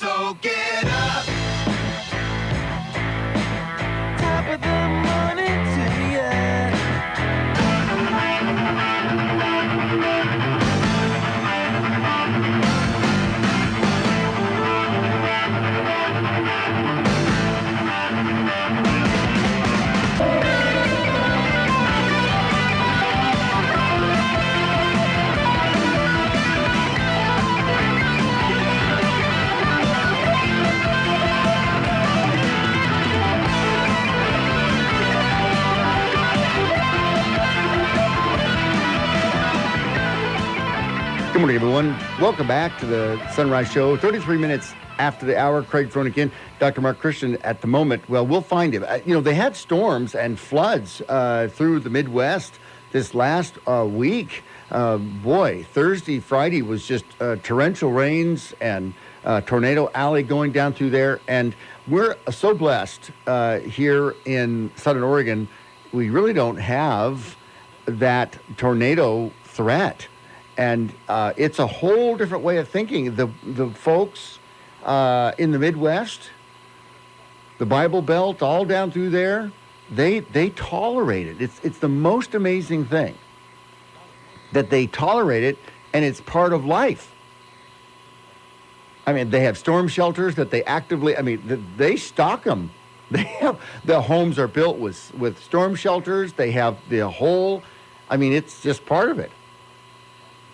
So get up. Top of the morning to ya. Good morning, everyone. Welcome back to the Sunrise Show. 33 minutes after the hour. Craig Froelich in. Dr. Mark Christian at the moment. Well, we'll find him. They had storms and floods through the Midwest this last week. Thursday, Friday was just torrential rains and Tornado Alley going down through there. And we're so blessed here in Southern Oregon. We really don't have that tornado threat. And it's a whole different way of thinking. The folks in the Midwest, the Bible Belt, all down through there, they tolerate it. It's the most amazing thing that they tolerate it, and it's part of life. I mean, they have storm shelters that they actively. They stock them. The homes are built with storm shelters. They have the whole. It's just part of it.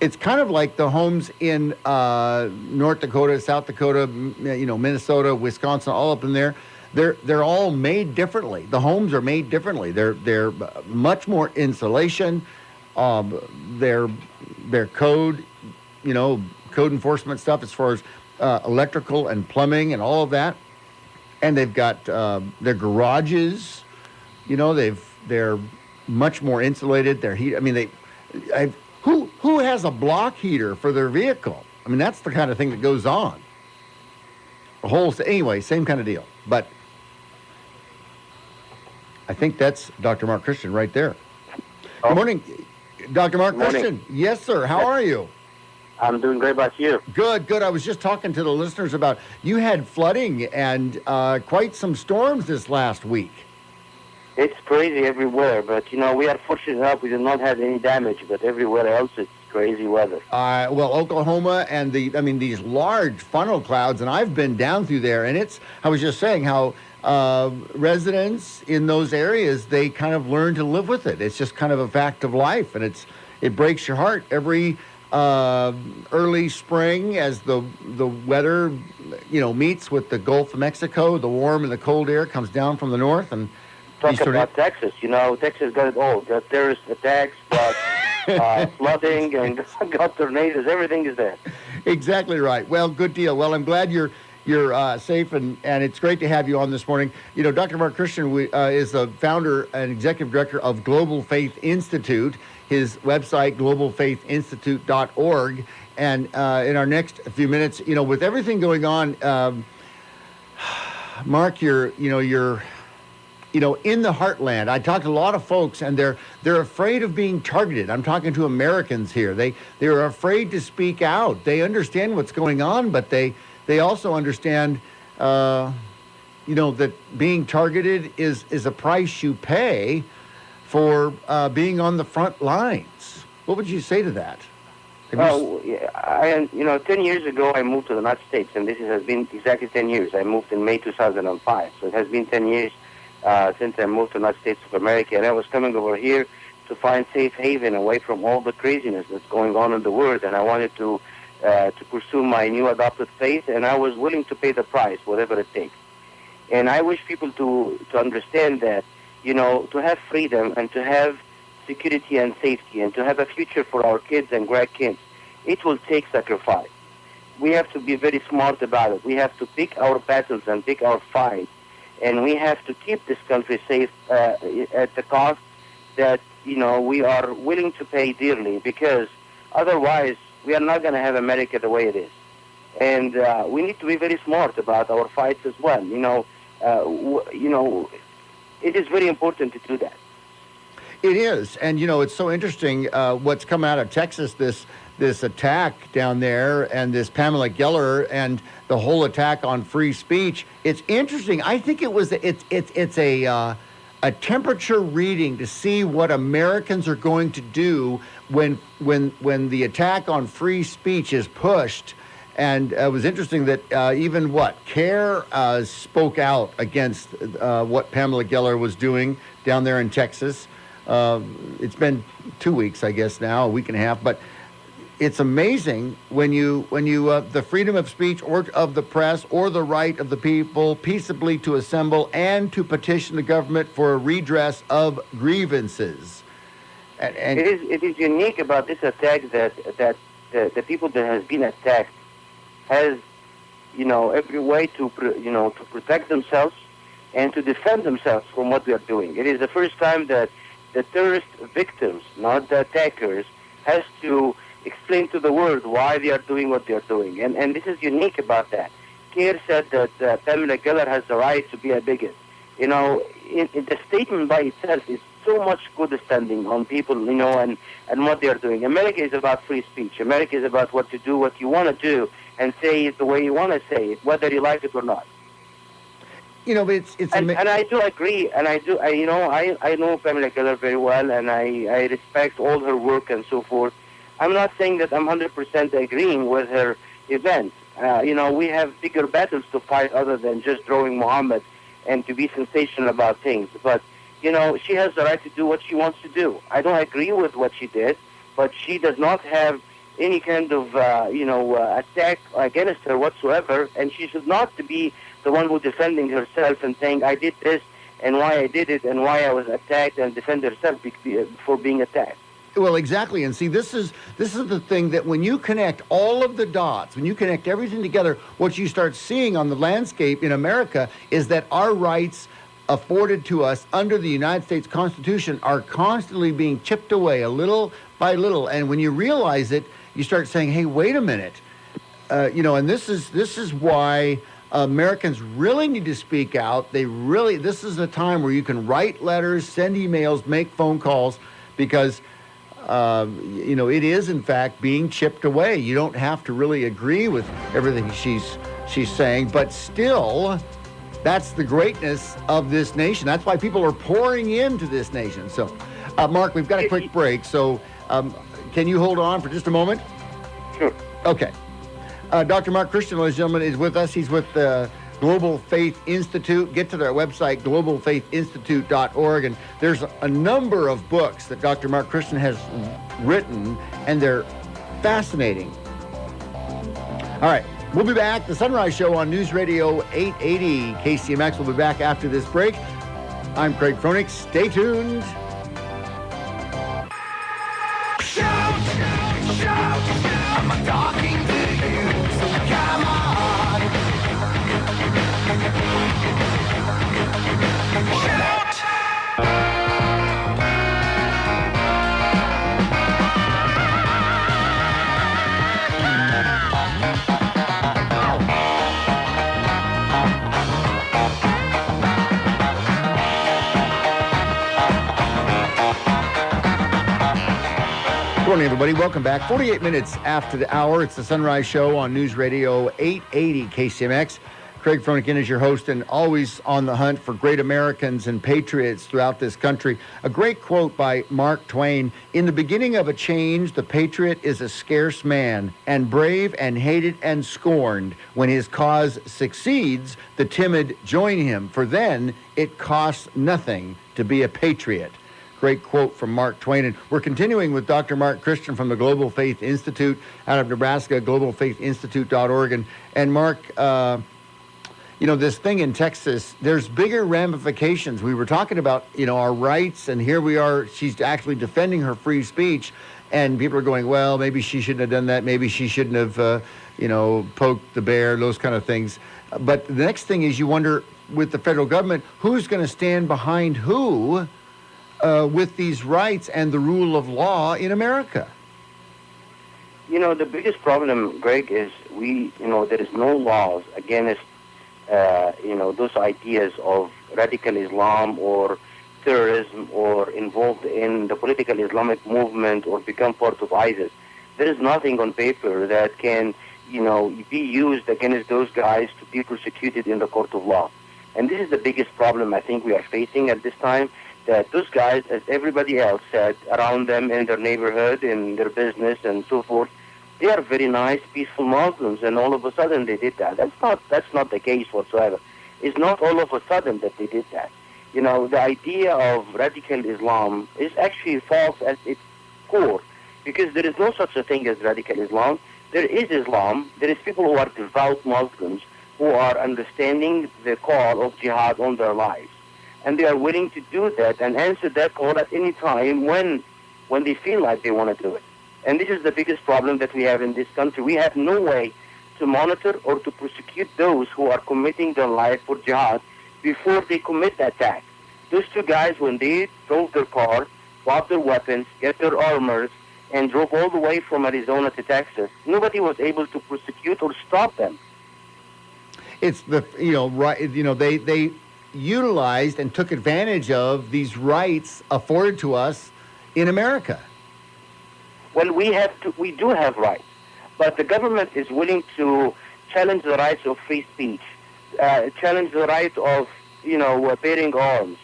It's kind of like the homes in North Dakota, South Dakota, Minnesota, Wisconsin, all up in there. They're all made differently. The homes are made differently. They're much more insulation. Their code, code enforcement stuff as far as electrical and plumbing and all of that. And they've got their garages. They're much more insulated. Their heat. Who has a block heater for their vehicle? That's the kind of thing that goes on. Anyway, same kind of deal. But I think that's Dr. Mark Christian right there. Oh. Good morning, Dr. Mark Good morning. Christian. Yes, sir. How are you? I'm doing great. About you? Good. I was just talking to the listeners about you had flooding and quite some storms this last week. It's crazy everywhere, but we are fortunate enough we did not have any damage, but everywhere else it's crazy weather. Oklahoma and these large funnel clouds, and I've been down through there, and I was just saying how residents in those areas, they kind of learn to live with it. It's just kind of a fact of life, and it breaks your heart every early spring as the weather, meets with the Gulf of Mexico. The warm and the cold air comes down from the north, and talk about Texas. Texas got it all. Got terrorist attacks, got flooding, and got tornadoes. Everything is there. Exactly right. Well, good deal. Well, I'm glad you're safe, and it's great to have you on this morning. Dr. Mark Christian is the founder and executive director of Global Faith Institute. His website, globalfaithinstitute.org. And in our next few minutes, with everything going on, Mark, you're in the heartland. I talked to a lot of folks, and they're afraid of being targeted. I'm talking to Americans here. They're afraid to speak out. They understand what's going on, but they also understand, that being targeted is a price you pay for being on the front lines. What would you say to that? 10 years ago I moved to the United States, and this has been exactly 10 years. I moved in May 2005, so it has been 10 years since I moved to the United States of America, and I was coming over here to find safe haven away from all the craziness that's going on in the world, and I wanted to pursue my new adopted faith, and I was willing to pay the price, whatever it takes. And I wish people to understand that, to have freedom and to have security and safety and to have a future for our kids and grandkids, it will take sacrifice. We have to be very smart about it. We have to pick our battles and pick our fights. And we have to keep this country safe at the cost that, we are willing to pay dearly, because otherwise we are not going to have America the way it is. And we need to be very smart about our fights as well. It is very important to do that. It is. And, it's so interesting what's come out of Texas this attack down there and this Pamela Geller and the whole attack on free speech. It's interesting. I think it's a temperature reading to see what Americans are going to do when the attack on free speech is pushed. And it was interesting that even CARE spoke out against what Pamela Geller was doing down there in Texas. It's been 2 weeks, I guess now, a week and a half, but it's amazing when you the freedom of speech or of the press or the right of the people peaceably to assemble and to petition the government for a redress of grievances. And it is unique about this attack that the people that has been attacked has, every way to protect themselves and to defend themselves from what we are doing. It is the first time that the terrorist victims, not the attackers, has to explain to the world why they are doing what they are doing. And this is unique about that. CARE said that Pamela Geller has the right to be a bigot. In the statement by itself is so much good standing on people, and what they are doing. America is about free speech. America is about what to do, what you want to do, and say it the way you want to say it, whether you like it or not. It's and I do agree, and I know Pamela Geller very well, and I respect all her work and so forth. I'm not saying that I'm 100% agreeing with her event. We have bigger battles to fight other than just drawing Muhammad and to be sensational about things. But, she has the right to do what she wants to do. I don't agree with what she did, but she does not have any kind of, attack against her whatsoever, and she should not be the one who's defending herself and saying, I did this, and why I did it, and why I was attacked, and defend herself for being attacked. Well, exactly. And see, this is the thing that when you connect all of the dots, when you connect everything together, what you start seeing on the landscape in America is that our rights afforded to us under the United States Constitution are constantly being chipped away a little by little. And when you realize it, you start saying, hey, wait a minute. And this is why Americans really need to speak out. This is a time where you can write letters, send emails, make phone calls, because it is, in fact, being chipped away. You don't have to really agree with everything she's saying, but still, that's the greatness of this nation. That's why people are pouring into this nation. So, Mark, we've got a quick break, so can you hold on for just a moment? Sure. Okay. Dr. Mark Christian, ladies and gentlemen, is with us. He's with the Global Faith Institute. Get to their website, globalfaithinstitute.org, and there's a number of books that Dr. Mark Christian has written, and they're fascinating. All right, we'll be back. The Sunrise Show on News Radio 880 KCMX. We'll be back after this break. I'm Craig Froenig. Stay tuned. Shout, I'm talking to you, so come on. Shout. Good morning, everybody. Welcome back. 48 minutes after the hour. It's the Sunrise Show on News Radio 880 KCMX. Craig Froenig is your host, and always on the hunt for great Americans and patriots throughout this country. A great quote by Mark Twain: "In the beginning of a change, the patriot is a scarce man, and brave and hated and scorned. When his cause succeeds, the timid join him, for then it costs nothing to be a patriot." Great quote from Mark Twain. And we're continuing with Dr. Mark Christian from the Global Faith Institute out of Nebraska, globalfaithinstitute.org. And Mark, this thing in Texas, there's bigger ramifications. We were talking about, our rights, and here we are. She's actually defending her free speech. And people are going, well, maybe she shouldn't have done that. Maybe she shouldn't have, poked the bear, those kind of things. But the next thing is you wonder, with the federal government, who's going to stand behind who with these rights and the rule of law in America? The biggest problem, Greg, is there is no laws against, those ideas of radical Islam or terrorism or involved in the political Islamic movement or become part of ISIS. there is nothing on paper that can, be used against those guys to be prosecuted in the court of law. And this is the biggest problem I think we are facing at this time, that those guys, as everybody else said, around them in their neighborhood, in their business and so forth, they are very nice, peaceful Muslims, and all of a sudden they did that. That's not the case whatsoever. It's not all of a sudden that they did that. The idea of radical Islam is actually false at its core, because there is no such a thing as radical Islam. There is Islam. There is people who are devout Muslims who are understanding the call of jihad on their lives. And they are willing to do that and answer that call at any time when they feel like they want to do it. And this is the biggest problem that we have in this country. We have no way to monitor or to prosecute those who are committing their life for jihad before they commit the attack. Those two guys, when they drove their car, bought their weapons, get their armors, and drove all the way from Arizona to Texas, nobody was able to prosecute or stop them. It's they utilized and took advantage of these rights afforded to us in America. Well, we do have rights, but the government is willing to challenge the rights of free speech, challenge the right of, bearing arms,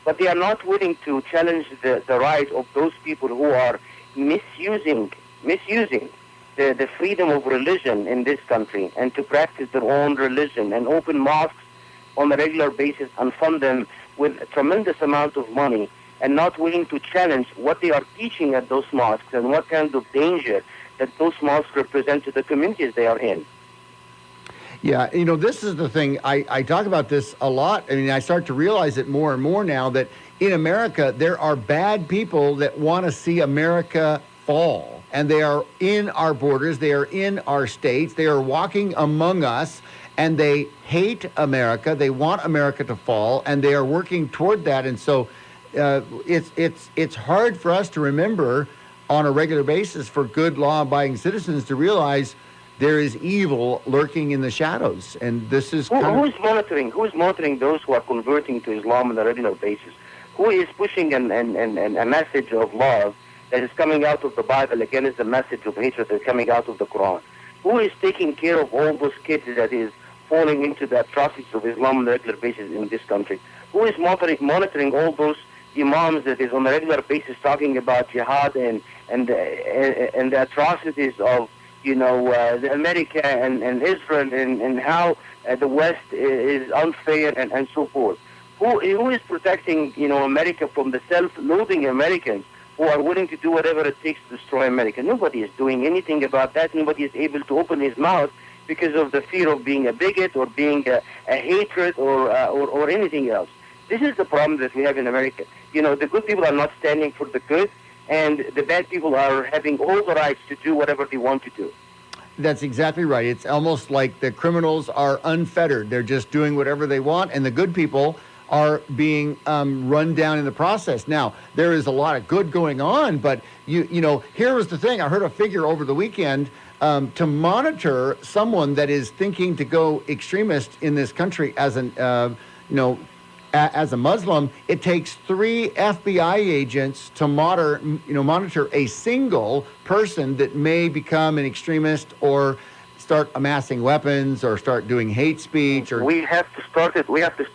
but they are not willing to challenge the right of those people who are misusing the freedom of religion in this country and to practice their own religion and open mosques on a regular basis and fund them with a tremendous amount of money, and not willing to challenge what they are teaching at those mosques and what kind of danger that those mosques represent to the communities they are in. Yeah, this is the thing. I talk about this a lot. I mean, I start to realize it more and more now that in America, there are bad people that want to see America fall. And they are in our borders. They are in our states. They are walking among us. And they hate America. They want America to fall. And they are working toward that. And so it's hard for us to remember on a regular basis for good law-abiding citizens to realize there is evil lurking in the shadows, and this is who's monitoring those who are converting to Islam on a regular basis? Who is pushing a message of love that is coming out of the Bible against the message of hatred that is coming out of the Quran? Who is taking care of all those kids that is falling into the atrocities of Islam on a regular basis in this country? Who is monitoring all those imams that is on a regular basis talking about jihad and the atrocities of the America and Israel and how the West is unfair and so forth? Who is protecting America from the self-loathing Americans who are willing to do whatever it takes to destroy America? Nobody is doing anything about that. Nobody is able to open his mouth because of the fear of being a bigot or being a hatred or anything else. This is the problem that we have in America. The good people are not standing for the good, and the bad people are having all the rights to do whatever they want to do. That's exactly right. It's almost like the criminals are unfettered. They're just doing whatever they want, and the good people are being run down in the process. Now, there is a lot of good going on, but here was the thing. I heard a figure over the weekend to monitor someone that is thinking to go extremist in this country as as a Muslim. It takes 3 FBI agents to monitor a single person that may become an extremist or start amassing weapons or start doing hate speech. Or we have to start it. We have to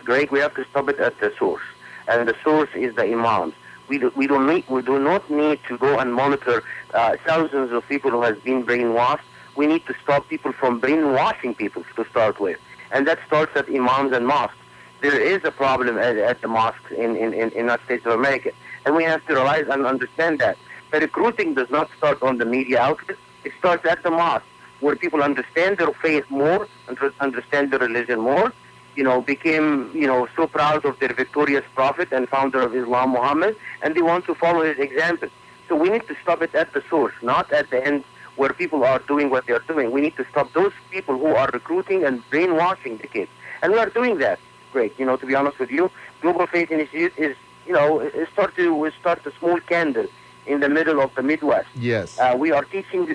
stop it at the source, and the source is the imams. We do not need to go and monitor thousands of people who has been brainwashed. We need to stop people from brainwashing people to start with, and that starts at imams and mosques. There is a problem at the mosques in the United States of America, and we have to realize and understand that. The recruiting does not start on the media outlets. It starts at the mosque, where people understand their faith more, understand their religion more, became, so proud of their victorious prophet and founder of Islam, Muhammad, and they want to follow his example. So we need to stop it at the source, not at the end where people are doing what they are doing. We need to stop those people who are recruiting and brainwashing the kids. And we are doing that. Great. To be honest with you, Global Faith Initiative is, we start a small candle in the middle of the Midwest. Yes. We are teaching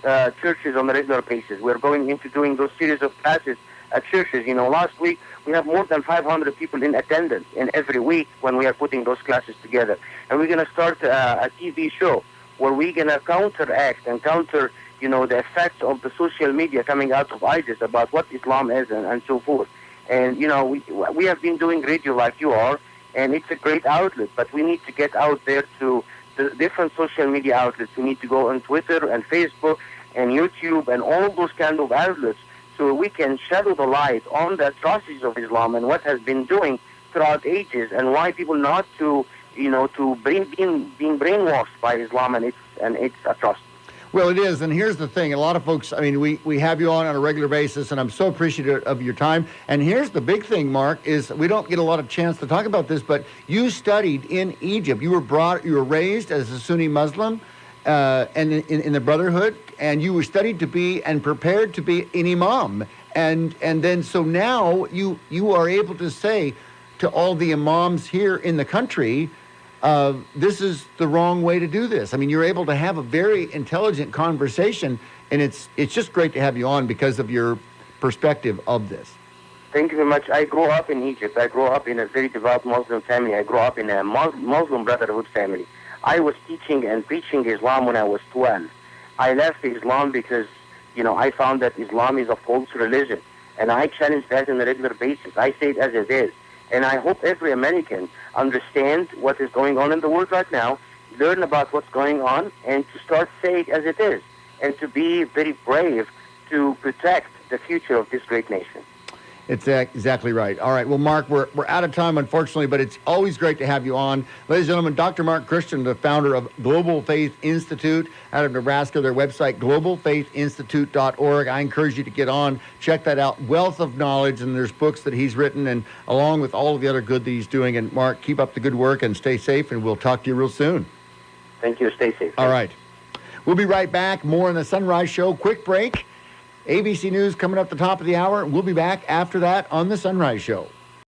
churches on a regular basis. We're going into doing those series of classes at churches. Last week we have more than 500 people in attendance in every week when we are putting those classes together. And we're going to start a TV show where we're going to counteract and counter, the effects of the social media coming out of ISIS about what Islam is and so forth. And, we have been doing radio like you are, and it's a great outlet, but we need to get out there to the different social media outlets. We need to go on Twitter and Facebook and YouTube and all those kind of outlets so we can shadow the light on the atrocities of Islam and what has been doing throughout ages and why people not to, being brainwashed by Islam and its atrocities. Well, it is, and here's the thing. A lot of folks, I mean, we have you on a regular basis, and I'm so appreciative of your time. And here's the big thing, Mark, is we don't get a lot of chance to talk about this, but you studied in Egypt. You were raised as a Sunni Muslim and in the Brotherhood, and you were studied to be and prepared to be an imam. And then so now you are able to say to all the imams here in the country, this is the wrong way to do this. I mean, you're able to have a very intelligent conversation, and it's just great to have you on because of your perspective of this. Thank you very much. I grew up in Egypt. I grew up in a very devout Muslim family. I grew up in a Muslim Brotherhood family. I was teaching and preaching Islam when I was 12. I left Islam because, I found that Islam is a false religion, and I challenge that on a regular basis. I say it as it is. And I hope every American understands what is going on in the world right now, learn about what's going on, and to start saying it as it is, and to be very brave to protect the future of this great nation. It's exactly right. All right. Well, Mark, we're out of time, unfortunately, but it's always great to have you on. Ladies and gentlemen, Dr. Mark Christian, the founder of Global Faith Institute out of Nebraska, their website, globalfaithinstitute.org. I encourage you to get on, check that out. Wealth of knowledge, and there's books that he's written, and along with all of the other good that he's doing. And Mark, keep up the good work and stay safe, and we'll talk to you real soon. Thank you. Stay safe. All right. We'll be right back. More on the Sunrise Show. Quick break. ABC News coming up the top of the hour. We'll be back after that on the Sunrise Show.